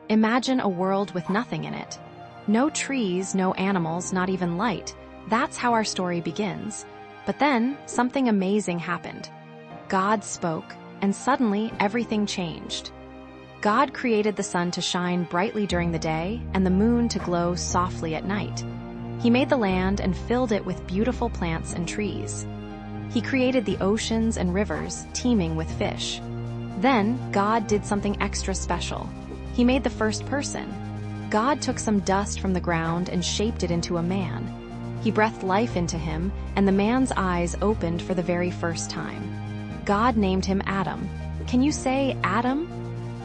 Imagine a world with nothing in it. No trees, no animals, not even light. That's how our story begins. But then, something amazing happened. God spoke, and suddenly everything changed. God created the sun to shine brightly during the day and the moon to glow softly at night. He made the land and filled it with beautiful plants and trees. He created the oceans and rivers, teeming with fish. Then, God did something extra special. He made the first person. God took some dust from the ground and shaped it into a man. He breathed life into him, and the man's eyes opened for the very first time. God named him Adam. Can you say Adam?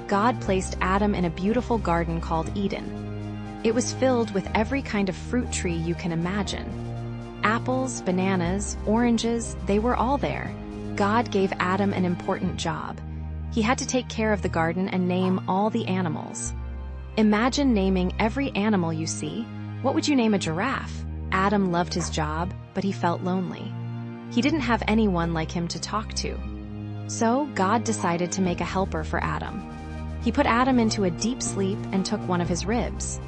God placed Adam in a beautiful garden called Eden. It was filled with every kind of fruit tree you can imagine. Apples, bananas, oranges, they were all there. God gave Adam an important job. He had to take care of the garden and name all the animals. Imagine naming every animal you see. What would you name a giraffe? Adam loved his job, but he felt lonely. He didn't have anyone like him to talk to. So God decided to make a helper for Adam. He put Adam into a deep sleep and took one of his ribs.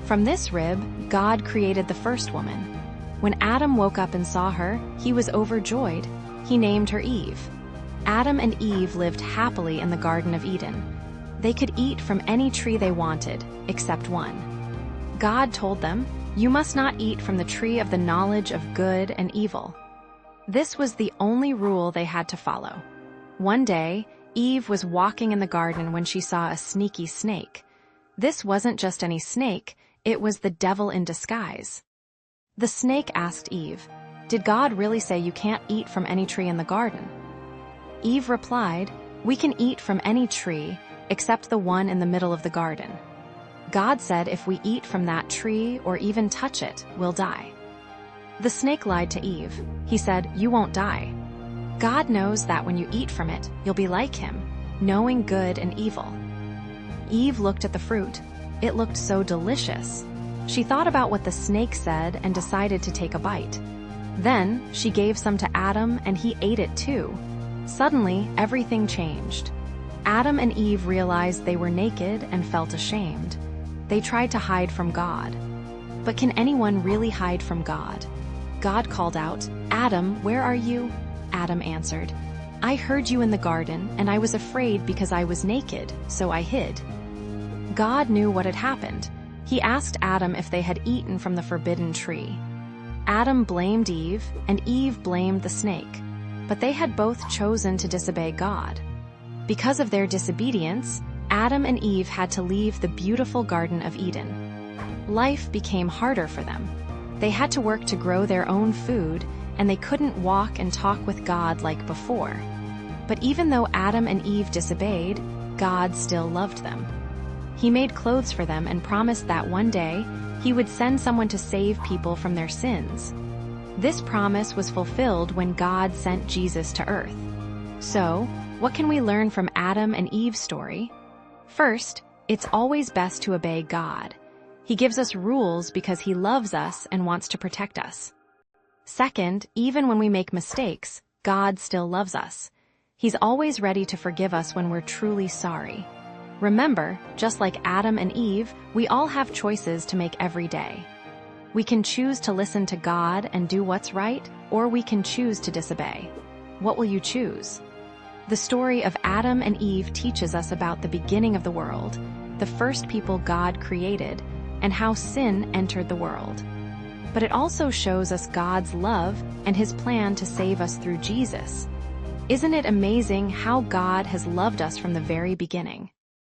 From this rib, God created the first woman. When Adam woke up and saw her, he was overjoyed. He named her Eve. Adam and Eve lived happily in the Garden of Eden. They could eat from any tree they wanted, except one. God told them, "You must not eat from the tree of the knowledge of good and evil." This was the only rule they had to follow. One day, Eve was walking in the garden when she saw a sneaky snake. This wasn't just any snake, it was the devil in disguise. The snake asked Eve, "Did God really say you can't eat from any tree in the garden?" Eve replied, "We can eat from any tree, except the one in the middle of the garden. God said if we eat from that tree or even touch it, we'll die." The snake lied to Eve. He said, "You won't die. God knows that when you eat from it, you'll be like him, knowing good and evil." Eve looked at the fruit. It looked so delicious. She thought about what the snake said and decided to take a bite. Then, she gave some to Adam and he ate it too. Suddenly, everything changed. Adam and Eve realized they were naked and felt ashamed. They tried to hide from God. But can anyone really hide from God? God called out, "Adam, where are you?" Adam answered, "I heard you in the garden, and I was afraid because I was naked, so I hid." God knew what had happened. He asked Adam if they had eaten from the forbidden tree. Adam blamed Eve, and Eve blamed the snake. But they had both chosen to disobey God. Because of their disobedience, Adam and Eve had to leave the beautiful Garden of Eden. Life became harder for them. They had to work to grow their own food, and they couldn't walk and talk with God like before. But even though Adam and Eve disobeyed, God still loved them. He made clothes for them and promised that one day, he would send someone to save people from their sins. This promise was fulfilled when God sent Jesus to earth. So, what can we learn from Adam and Eve's story? First, it's always best to obey God. He gives us rules because he loves us and wants to protect us. Second, even when we make mistakes, God still loves us. He's always ready to forgive us when we're truly sorry. Remember, just like Adam and Eve, we all have choices to make every day. We can choose to listen to God and do what's right, or we can choose to disobey. What will you choose? The story of Adam and Eve teaches us about the beginning of the world, the first people God created, and how sin entered the world. But it also shows us God's love and his plan to save us through Jesus. Isn't it amazing how God has loved us from the very beginning?